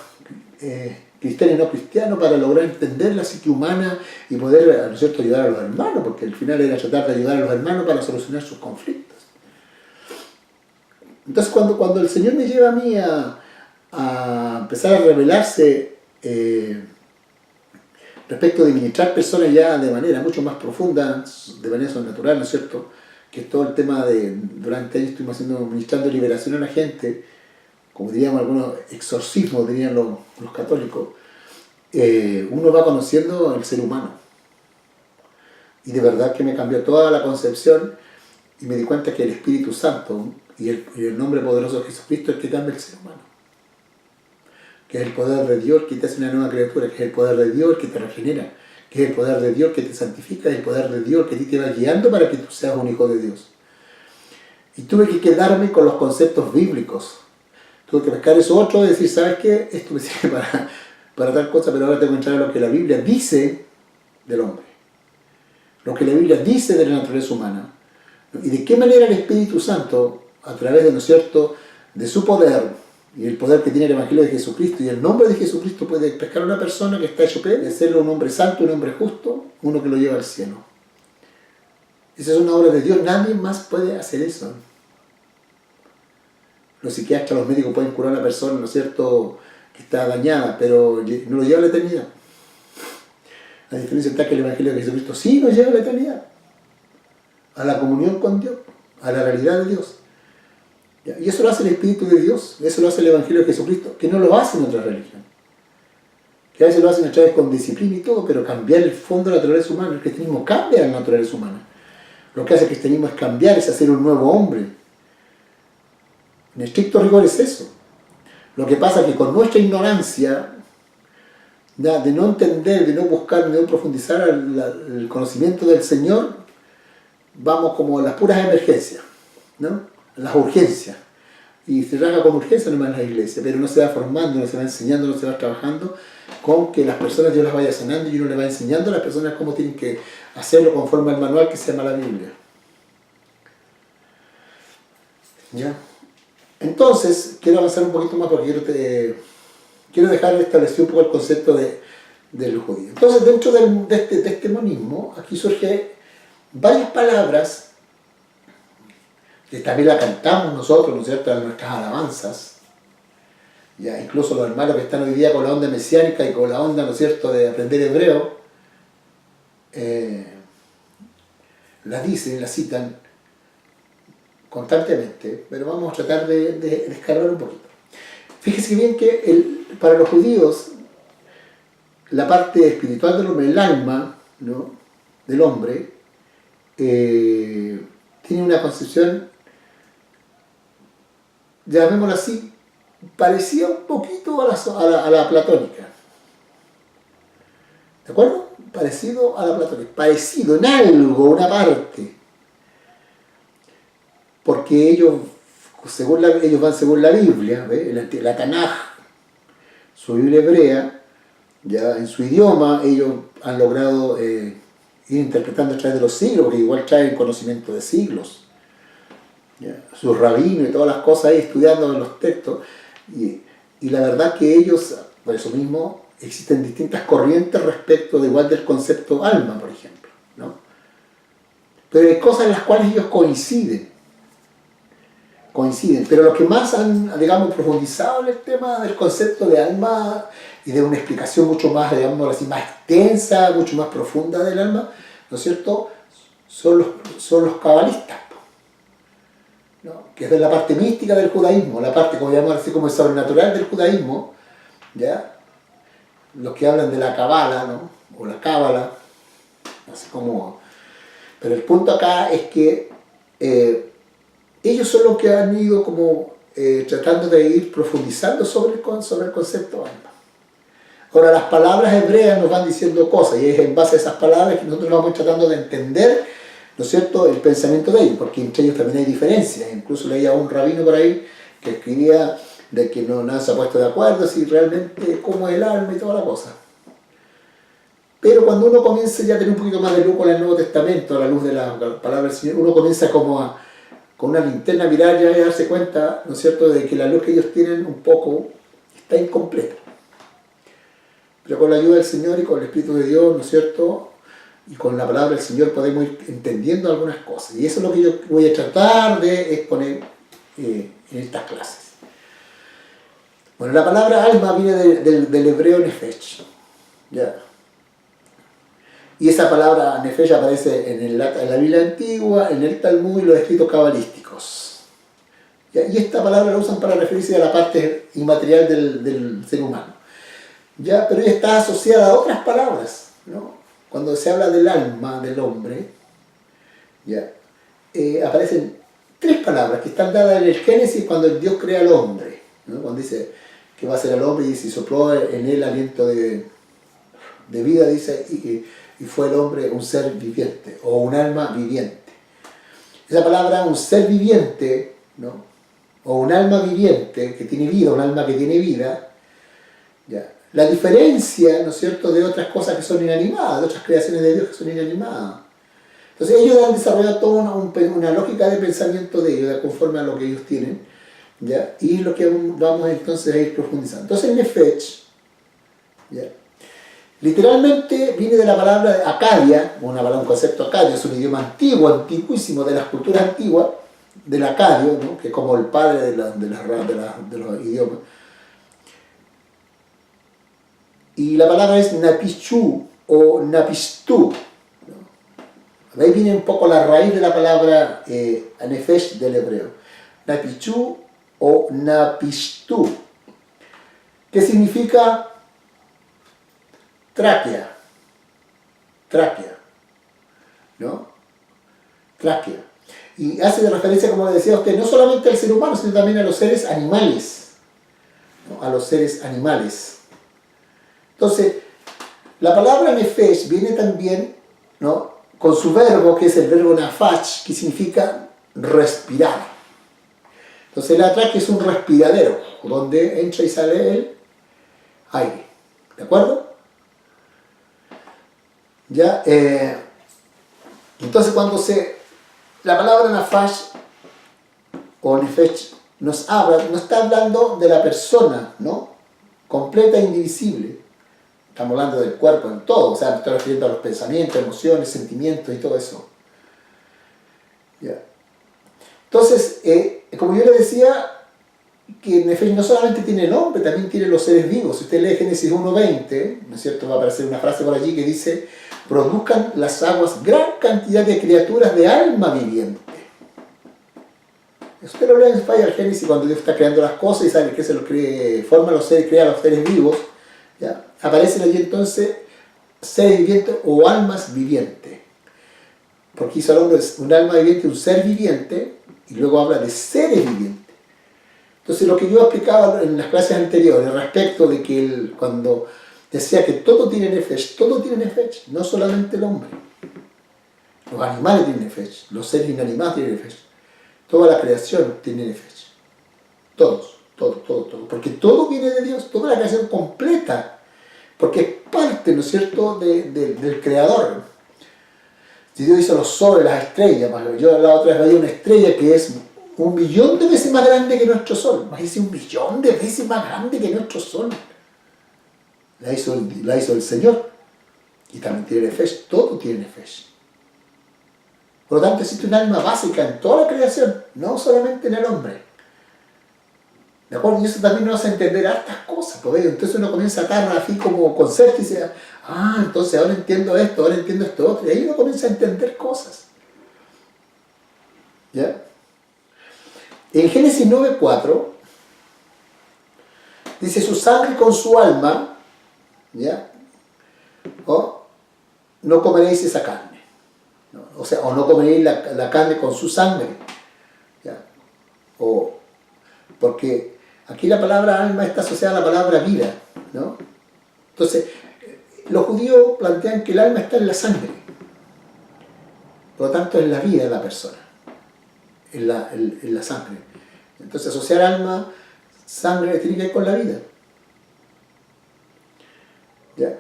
cristianos y no cristianos, para lograr entender la psique humana y poder, ¿no es cierto?, ayudar a los hermanos, porque al final era tratar de ayudar a los hermanos para solucionar sus conflictos. Entonces cuando el Señor me lleva a mí a empezar a revelarse respecto de ministrar personas ya de manera mucho más profunda, de manera sobrenatural, ¿no es cierto?, que es todo el tema de, durante años estuvimos ministrando liberación a la gente, como diríamos algunos exorcismos, dirían los católicos, uno va conociendo el ser humano. Y de verdad que me cambió toda la concepción y me di cuenta que el Espíritu Santo y el nombre poderoso de Jesucristo es el que cambia el ser humano. Que es el poder de Dios que te hace una nueva criatura, que es el poder de Dios que te regenera, que es el poder de Dios que te santifica, es el poder de Dios que a ti te va guiando para que tú seas un hijo de Dios. Y tuve que quedarme con los conceptos bíblicos. Tuve que pescar eso otro y decir, ¿sabes qué? Esto me sirve para tal cosa, pero ahora tengo que entrar a lo que la Biblia dice del hombre. Lo que la Biblia dice de la naturaleza humana. Y de qué manera el Espíritu Santo, a través de, ¿no es cierto?, de su poder, y el poder que tiene el Evangelio de Jesucristo, y el nombre de Jesucristo puede pescar a una persona que está hecho de hacerlo un hombre santo, un hombre justo, uno que lo lleva al cielo. Esa es una obra de Dios, nadie más puede hacer eso. Los psiquiatras, los médicos pueden curar a una persona, ¿no es cierto?, que está dañada, pero no lo lleva a la eternidad. La diferencia está que el Evangelio de Jesucristo sí nos lleva a la eternidad, a la comunión con Dios, a la realidad de Dios. Y eso lo hace el Espíritu de Dios, eso lo hace el Evangelio de Jesucristo, que no lo hace en otra religión. Que a veces lo hacen otra vez con disciplina y todo, pero cambiar el fondo de la naturaleza humana. El cristianismo cambia la naturaleza humana. Lo que hace el cristianismo es cambiar, es hacer un nuevo hombre. En estricto rigor es eso. Lo que pasa es que con nuestra ignorancia, de no entender, de no buscar, de no profundizar el conocimiento del Señor, vamos como a las puras emergencias, ¿no?, las urgencias. Y se trabaja con urgencia nomás en la iglesia, pero no se va formando, no se va enseñando, no se va trabajando con que las personas Dios las vaya sanando y uno le va enseñando a las personas cómo tienen que hacerlo conforme al manual que se llama la Biblia. ¿Ya? Entonces, quiero avanzar un poquito más porque quiero dejar establecido un poco el concepto del judío. Entonces, dentro de este monismo, aquí surge varias palabras que también la cantamos nosotros, ¿no es cierto?, en nuestras alabanzas. Ya, incluso los hermanos que están hoy día con la onda mesiánica y con la onda, ¿no es cierto?, de aprender hebreo, las dicen, las citan constantemente, pero vamos a tratar de escarbar un poquito. Fíjese bien que para los judíos la parte espiritual del hombre, el alma, ¿no?, del hombre, tiene una concepción, llamémoslo así, parecida un poquito a la platónica. ¿De acuerdo? Parecido a la platónica. Parecido en algo, una parte. Porque ellos van según la Biblia, la Tanaj, su Biblia hebrea, ya en su idioma, ellos han logrado ir interpretando a través de los siglos, porque igual traen conocimiento de siglos. ¿Ya? Sus rabinos y todas las cosas ahí estudiando los textos. Y la verdad que ellos, por eso mismo, existen distintas corrientes respecto de igual del concepto alma, por ejemplo, ¿no? Pero hay cosas en las cuales ellos coinciden, pero los que más han, digamos, profundizado en el tema del concepto de alma y de una explicación mucho más, digamos así, más extensa, mucho más profunda del alma, ¿no es cierto?, son los cabalistas, ¿no?, que es de la parte mística del judaísmo, la parte, como llamamos así, como el sobrenatural del judaísmo, ¿ya? Los que hablan de la cabala, ¿no?, o la cábala, no sé cómo. Pero el punto acá es que ellos son los que han ido como tratando de ir profundizando sobre el concepto alma. Ahora, las palabras hebreas nos van diciendo cosas y es en base a esas palabras que nosotros vamos tratando de entender, ¿no es cierto?, el pensamiento de ellos, porque entre ellos también hay diferencias. Incluso leía un rabino por ahí que escribía de que no nada se ha puesto de acuerdo si realmente cómo es el alma y toda la cosa. Pero cuando uno comienza ya a tener un poquito más de luz con el Nuevo Testamento, a la luz de la palabra del Señor, uno comienza como con una linterna a mirar ya y a darse cuenta, ¿no es cierto?, de que la luz que ellos tienen un poco está incompleta. Pero con la ayuda del Señor y con el Espíritu de Dios, ¿no es cierto?, y con la palabra del Señor podemos ir entendiendo algunas cosas. Y eso es lo que yo voy a tratar de exponer en estas clases. Bueno, la palabra alma viene del hebreo nefesh. ¿Ya? Y esa palabra nefesh aparece en la Biblia antigua, en el Talmud y los escritos cabalísticos. ¿Ya? Y esta palabra la usan para referirse a la parte inmaterial del ser humano. ¿Ya? Pero ella está asociada a otras palabras, ¿no? Cuando se habla del alma del hombre, ¿ya? Aparecen tres palabras que están dadas en el Génesis cuando Dios crea al hombre, ¿no? Cuando dice que va a ser el hombre y se sopló en él aliento de vida, dice, y fue el hombre un ser viviente o un alma viviente. Esa palabra, un ser viviente, ¿no?, o un alma viviente que tiene vida, un alma que tiene vida, ¿ya? La diferencia, ¿no es cierto?, de otras cosas que son inanimadas, de otras creaciones de Dios que son inanimadas. Entonces ellos han desarrollado toda una lógica de pensamiento de ellos, conforme a lo que ellos tienen, ¿ya? Y lo que vamos entonces a ir profundizando. Entonces el nefesh, ¿ya?, literalmente viene de la palabra acadia, un concepto acadio, es un idioma antiguo, antiquísimo, de las culturas antiguas, del acadio, ¿no?, que es como el padre de los idiomas. Y la palabra es napichu o napistú. De ahí viene un poco la raíz de la palabra nefesh del hebreo. Napichu o napistú, que significa tráquea, ¿no? Tráquea. Y hace referencia, como le decía a usted, no solamente al ser humano, sino también a los seres animales, ¿no?, a los seres animales. Entonces, la palabra nefesh viene también, ¿no?, con su verbo, que es el verbo nafash, que significa respirar. Entonces, la tráquea es un respiradero, donde entra y sale el aire. ¿De acuerdo? ¿Ya? Entonces, la palabra nafash o nefesh nos habla, no está hablando de la persona, ¿no?, completa e indivisible. Estamos hablando del cuerpo en todo, o sea, me estoy refiriendo a los pensamientos, emociones, sentimientos y todo eso. ¿Ya? Entonces, como yo le decía, que Nefesh no solamente tiene el hombre, también tiene los seres vivos. Si usted lee Génesis 1:20, ¿no es cierto?, va a aparecer una frase por allí que dice: produzcan las aguas gran cantidad de criaturas de alma viviente. Usted lo lee en Fire Génesis cuando Dios está creando las cosas y sabe que se los forma los seres, crea los seres vivos. ¿Ya? Aparecen allí entonces seres vivientes o almas vivientes. Porque hizo al hombre un alma viviente, un ser viviente, y luego habla de seres vivientes. Entonces lo que yo explicaba en las clases anteriores respecto de que cuando decía que todo tiene nefesh, no solamente el hombre. Los animales tienen nefesh, los seres inanimados tienen nefesh, toda la creación tiene nefesh. Todo. Porque todo viene de Dios, toda la creación completa. Porque es parte, ¿no es cierto?, del Creador. Si Dios hizo los soles, las estrellas, yo la otra vez veía una estrella que es 1.000.000 de veces más grande que nuestro Sol. Más dice 1.000.000 de veces más grande que nuestro Sol. La hizo el Señor. Y también tiene nefesh, todo tiene nefesh. Por lo tanto, existe un alma básica en toda la creación, no solamente en el hombre. ¿De acuerdo? Y eso también nos hace entender hartas cosas. ¿Pues? Entonces uno comienza a atar así como conceptos y dice: entonces ahora entiendo esto, ahora entiendo esto otro. Y ahí uno comienza a entender cosas. ¿Ya? En Génesis 9:4 dice: su sangre con su alma, ¿ya?, no comeréis esa carne. ¿No? O sea, o no comeréis la carne con su sangre. ¿Ya? Porque aquí la palabra alma está asociada a la palabra vida, ¿no? Entonces, los judíos plantean que el alma está en la sangre, por lo tanto en la vida de la persona, en la sangre. Entonces asociar alma, sangre, tiene que ver con la vida. ¿Ya?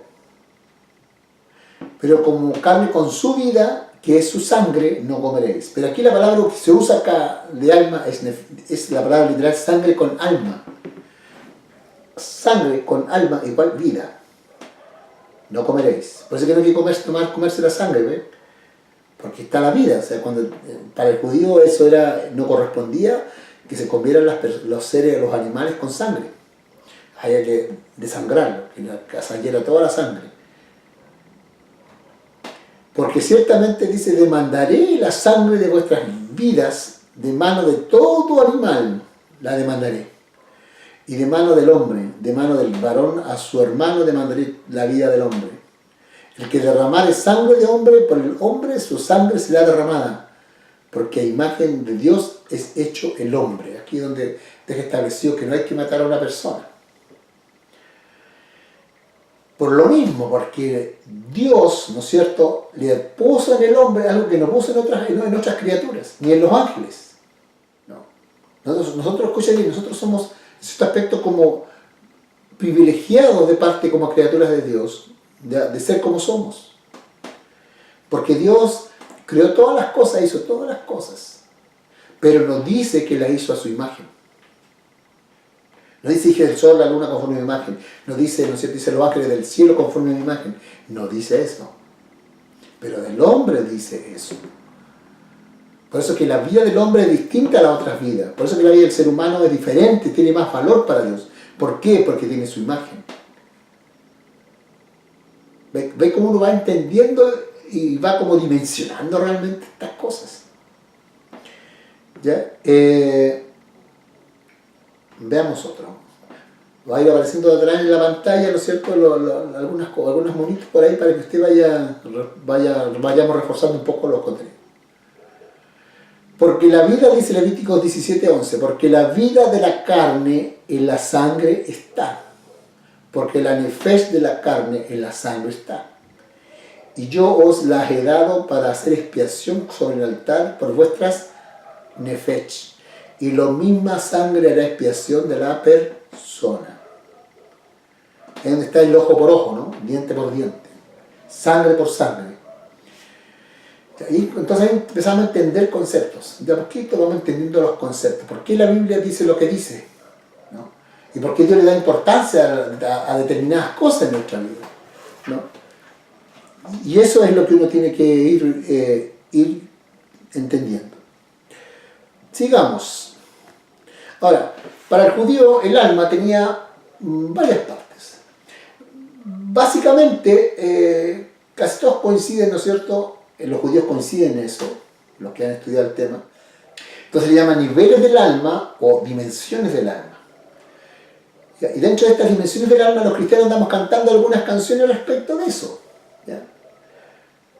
Pero como carne con su vida, que es su sangre, no comeréis. Pero aquí la palabra que se usa acá de alma es la palabra literal sangre con alma. Sangre con alma igual vida. No comeréis. Por eso que no hay que comerse la sangre, ¿ve? Porque está la vida. O sea, cuando para el judío eso no correspondía que se comieran los seres, los animales con sangre. Había que desangrarlo, que saliera toda la sangre. Porque ciertamente dice, demandaré la sangre de vuestras vidas de mano de todo animal, la demandaré. Y de mano del hombre, de mano del varón a su hermano demandaré la vida del hombre. El que derramare sangre de hombre, por el hombre su sangre será derramada, porque a imagen de Dios es hecho el hombre. Aquí es donde deja establecido que no hay que matar a una persona. Por lo mismo, porque Dios, ¿no es cierto?, le puso en el hombre algo que no puso en otras criaturas, ni en los ángeles. No. Nosotros, escuchen bien, nosotros somos, en cierto aspecto, como privilegiados de parte como criaturas de Dios, de ser como somos. Porque Dios creó todas las cosas, hizo todas las cosas, pero nos dice que las hizo a su imagen. No dice, dije el sol, la luna conforme a mi imagen. No dice, ¿no es cierto?, dice los ángeles del cielo conforme a mi imagen. No dice eso. Pero del hombre dice eso. Por eso que la vida del hombre es distinta a las otras vidas. Por eso que la vida del ser humano es diferente, tiene más valor para Dios. ¿Por qué? Porque tiene su imagen. ¿Ve cómo uno va entendiendo y va como dimensionando realmente estas cosas? ¿Ya? Veamos otro. Va a ir apareciendo atrás en la pantalla, ¿no es cierto?, algunos monitos por ahí para que usted vayamos reforzando un poco los contenidos. Porque la vida, dice Levíticos 17:11, porque la vida de la carne en la sangre está. Porque la nefesh de la carne en la sangre está. Y yo os la he dado para hacer expiación sobre el altar por vuestras nefesh. Y la misma sangre hará expiación de la persona. Es donde está el ojo por ojo, ¿no? Diente por diente. Sangre por sangre. Y entonces empezamos a entender conceptos. De a poquito vamos entendiendo los conceptos. ¿Por qué la Biblia dice lo que dice? ¿No? ¿Y por qué Dios le da importancia a determinadas cosas en nuestra vida? ¿No? Y eso es lo que uno tiene que ir entendiendo. Sigamos. Ahora, para el judío el alma tenía varias partes. Básicamente, casi todos coinciden, ¿no es cierto? Los judíos coinciden en eso, los que han estudiado el tema. Entonces le llaman niveles del alma o dimensiones del alma. Y dentro de estas dimensiones del alma los cristianos andamos cantando algunas canciones respecto de eso. ¿Ya?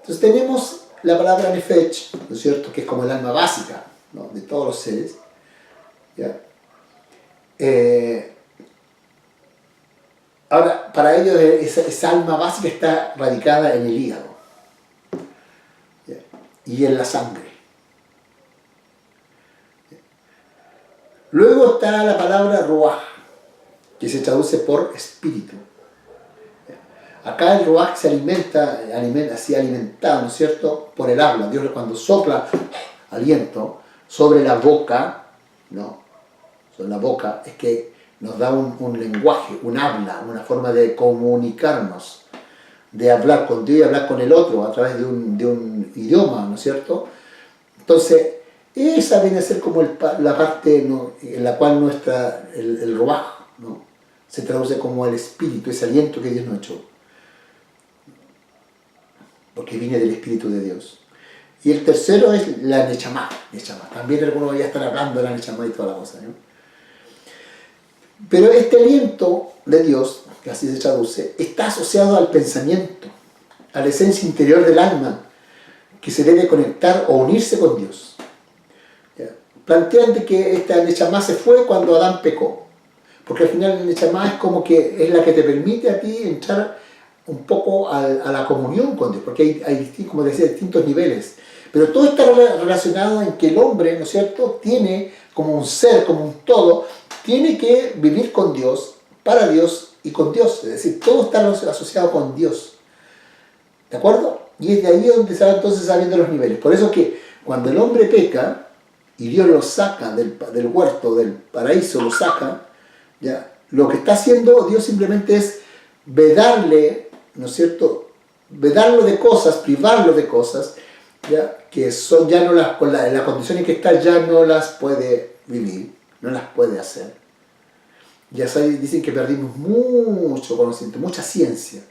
Entonces tenemos la palabra nefesh, ¿no es cierto?, que es como el alma básica, ¿no?, de todos los seres. ¿Ya? Ahora, para ellos esa alma básica está radicada en el hígado, ¿ya?, y en la sangre. ¿Ya? Luego está la palabra ruach, que se traduce por espíritu. ¿Ya? Acá el ruach se así alimentado, ¿no es cierto?, por el habla. Dios cuando sopla aliento sobre la boca, ¿no?, sobre la boca, es que nos da un lenguaje, un habla, una forma de comunicarnos, de hablar con Dios y hablar con el otro a través de un idioma, ¿no es cierto? Entonces, esa viene a ser como la parte, ¿no?, en la cual el ruach, ¿no?, se traduce como el espíritu, ese aliento que Dios nos echó, porque viene del Espíritu de Dios. Y el tercero es la nechamá. También algunos ya están hablando de la nechamá y toda la cosa, ¿no? Pero este aliento de Dios, que así se traduce, está asociado al pensamiento, a la esencia interior del alma, que se debe conectar o unirse con Dios. ¿Ya? Plantean de que esta nechamá se fue cuando Adán pecó. Porque al final la Neshama es como que es la que te permite a ti entrar un poco a la comunión con Dios, porque hay, como decía, distintos niveles. Pero todo está relacionado en que el hombre, ¿no es cierto?, tiene como un ser, como un todo, tiene que vivir con Dios, para Dios y con Dios. Es decir, todo está asociado con Dios. ¿De acuerdo? Y es de ahí donde se van entonces sabiendo los niveles. Por eso que cuando el hombre peca y Dios lo saca del huerto, del paraíso, lo saca, ¿ya? Lo que está haciendo Dios simplemente es vedarle, ¿no es cierto?, vedarlo de cosas, privarlo de cosas, ¿ya? Que son ya no las, con las condiciones que está ya no las puede vivir, no las puede hacer. Ya saben, dicen que perdimos mucho conocimiento, mucha ciencia,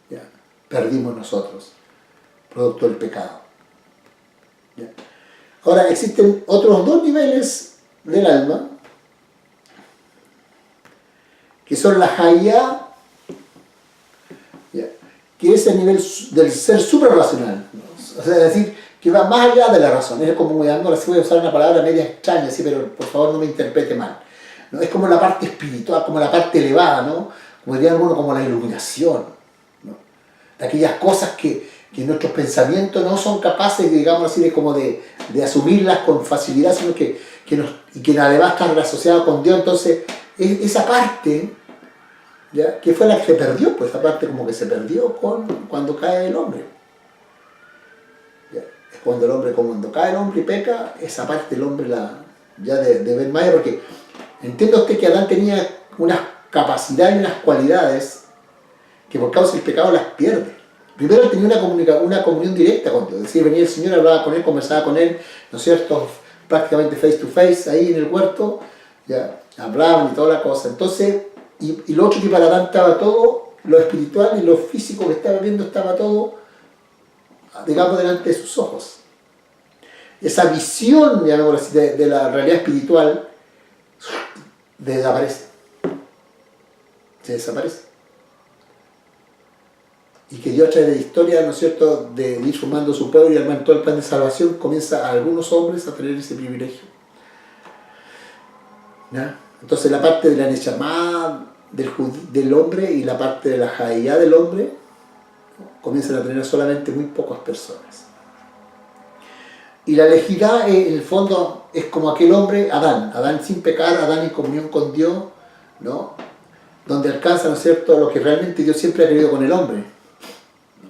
¿ya? Perdimos nosotros, producto del pecado. ¿Ya? Ahora existen otros dos niveles del alma, que son la Hayá, que es el nivel del ser suprarracional, ¿no? O sea, es decir, que va más allá de la razón. Es como, voy a usar una palabra media extraña, así, pero por favor no me interprete mal, ¿no? Es como la parte espiritual, como la parte elevada, ¿no? Como diría alguno, como la iluminación, ¿no? De aquellas cosas que nuestros pensamientos no son capaces, digamos así, de asumirlas con facilidad, sino que además están asociadas con Dios. Entonces, esa parte, ¿ya? Que fue la que se perdió, pues esa parte como que se perdió cuando cae el hombre. ¿Ya? Es cuando cae el hombre y peca, esa parte del hombre ya de ver más, porque entiende usted que Adán tenía unas capacidades y unas cualidades que por causa del pecado las pierde. Primero él tenía una comunión directa con Dios, es decir, venía el Señor, hablaba con él, conversaba con él, ¿no es cierto?, prácticamente face to face, ahí en el huerto, ya hablaban y toda la cosa. Entonces, y lo otro que para Adán estaba todo, lo espiritual y lo físico que estaba viendo, estaba todo, digamos, delante de sus ojos. Esa visión, llamémoslo así, de la realidad espiritual desaparece. Se desaparece. Y que Dios trae de historia, ¿no es cierto?, de ir formando su pueblo y armar todo el plan de salvación, comienza a algunos hombres a tener ese privilegio. ¿Ya? Entonces la parte de la Neshama del hombre y la parte de la Hayá del hombre comienzan a tener solamente muy pocas personas. Y la Lejidá, en el fondo, es como aquel hombre, Adán sin pecar, Adán en comunión con Dios, ¿no? Donde alcanza, ¿no es cierto?, lo que realmente Dios siempre ha querido con el hombre, ¿no?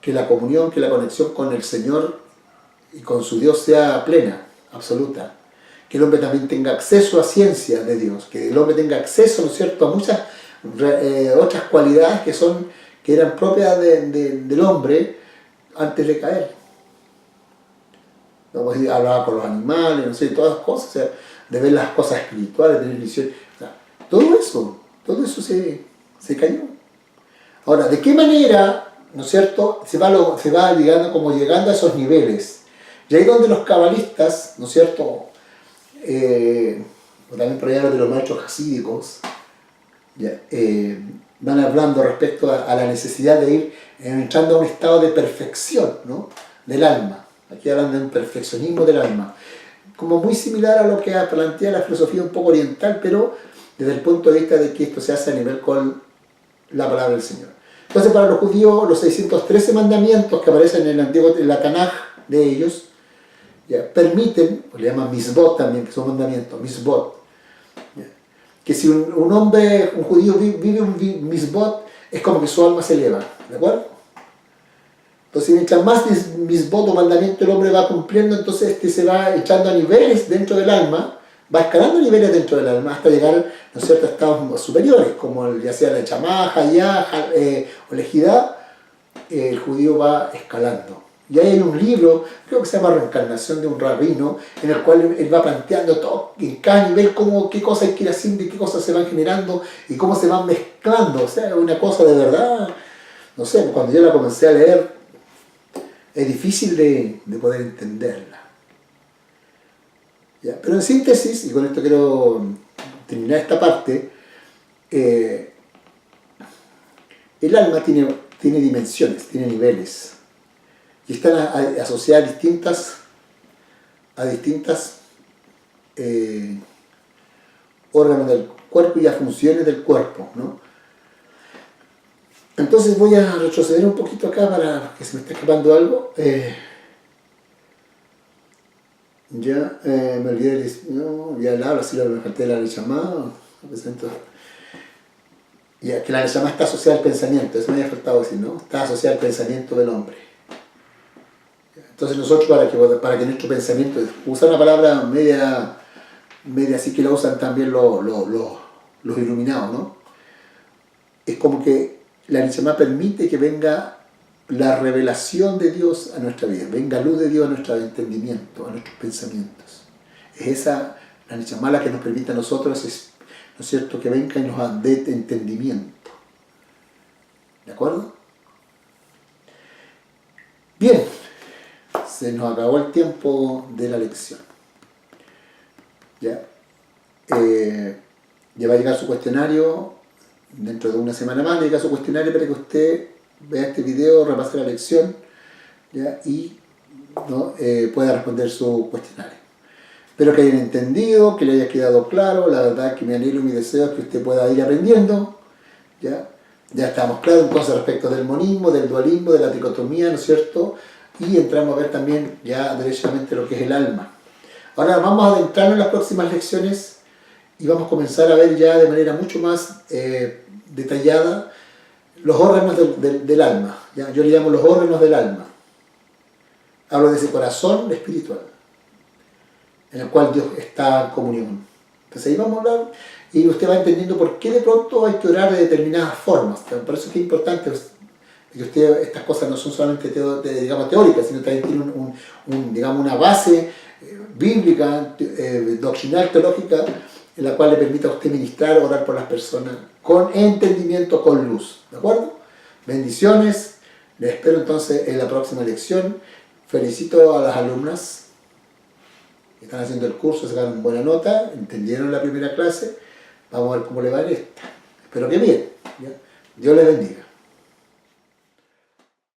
Que la comunión, que la conexión con el Señor y con su Dios sea plena, absoluta. Que el hombre también tenga acceso a ciencia de Dios, que el hombre tenga acceso, ¿no es cierto?, a muchas otras cualidades que eran propias del hombre antes de caer. ¿No? Pues hablaba con los animales, no sé, todas las cosas, o sea, de ver las cosas espirituales, de tener visión, o sea, todo eso se cayó. Ahora, ¿de qué manera, ¿no es cierto?, se va llegando a esos niveles? Y ahí donde los cabalistas, ¿no es cierto?, también por allá de los maestros hasídicos, van hablando respecto a la necesidad de ir entrando a un estado de perfección, ¿no?, del alma. Aquí hablan de un perfeccionismo del alma, como muy similar a lo que plantea la filosofía un poco oriental, pero desde el punto de vista de que esto se hace a nivel con la palabra del Señor. Entonces, para los judíos, los 613 mandamientos que aparecen en la Tanaj de ellos, ya, permiten, o le llaman misbot también, que son mandamientos, misbot, ya, que si un judío vive un misbot, es como que su alma se eleva, ¿de acuerdo? Entonces, mientras más misbot o mandamiento el hombre va cumpliendo, entonces se va echando a niveles dentro del alma, va escalando niveles dentro del alma hasta llegar, ¿no es cierto?, a estados superiores, como ya sea la chamá, hayá o lejidá, el judío va escalando. Y ahí hay un libro, creo que se llama Reencarnación de un rabino, en el cual él va planteando todo, en cada nivel, qué cosas hay que ir haciendo y qué cosas se van generando y cómo se van mezclando. O sea, una cosa de verdad, no sé, cuando yo la comencé a leer, es difícil de poder entenderla. ¿Ya? Pero en síntesis, y con esto quiero terminar esta parte, el alma tiene dimensiones, tiene niveles, y están asociadas a distintas órganos del cuerpo y a funciones del cuerpo, ¿no? Entonces voy a retroceder un poquito acá para que se me esté escapando algo. Me olvidé, no, ya la hablo, sí, me falté la llamada. Ya, que la llamada está asociada al pensamiento, eso me había faltado decir, ¿no? Está asociada al pensamiento del hombre. Entonces nosotros para que nuestro pensamiento, usar una palabra media así que la usan también los iluminados, ¿no? Es como que la Neshama permite que venga la revelación de Dios a nuestra vida, venga luz de Dios a nuestro entendimiento, a nuestros pensamientos. Es esa la Neshama la que nos permite a nosotros, ¿no es cierto?, que venga y nos dé entendimiento. ¿De acuerdo? Bien, se nos acabó el tiempo de la lección. ¿Ya? Ya va a llegar su cuestionario dentro de una semana más, llega su cuestionario para que usted vea este video, repase la lección, ¿ya? Y ¿no? Pueda responder su cuestionario. Espero que hayan entendido, que le haya quedado claro. La verdad que mi anhelo y mi deseo es que usted pueda ir aprendiendo. Ya estamos claros entonces respecto del monismo, del dualismo, de la tricotomía, ¿no es cierto? Y entramos a ver también ya derechamente lo que es el alma. Ahora vamos a adentrarnos en las próximas lecciones y vamos a comenzar a ver ya de manera mucho más detallada los órganos del alma. ¿Ya? Yo le llamo los órganos del alma. Hablo de ese corazón espiritual, en el cual Dios está en comunión. Entonces ahí vamos a hablar y usted va entendiendo por qué de pronto hay que orar de determinadas formas. Por eso es que es importante que usted, estas cosas no son solamente digamos, teóricas, sino también tienen digamos, una base bíblica, doctrinal, teológica, en la cual le permita a usted ministrar, orar por las personas con entendimiento, con luz. ¿De acuerdo? Bendiciones. Les espero entonces en la próxima lección. Felicito a las alumnas que están haciendo el curso, sacaron buena nota, entendieron la primera clase. Vamos a ver cómo le va en esta. Espero que bien. ¿Ya? Dios les bendiga.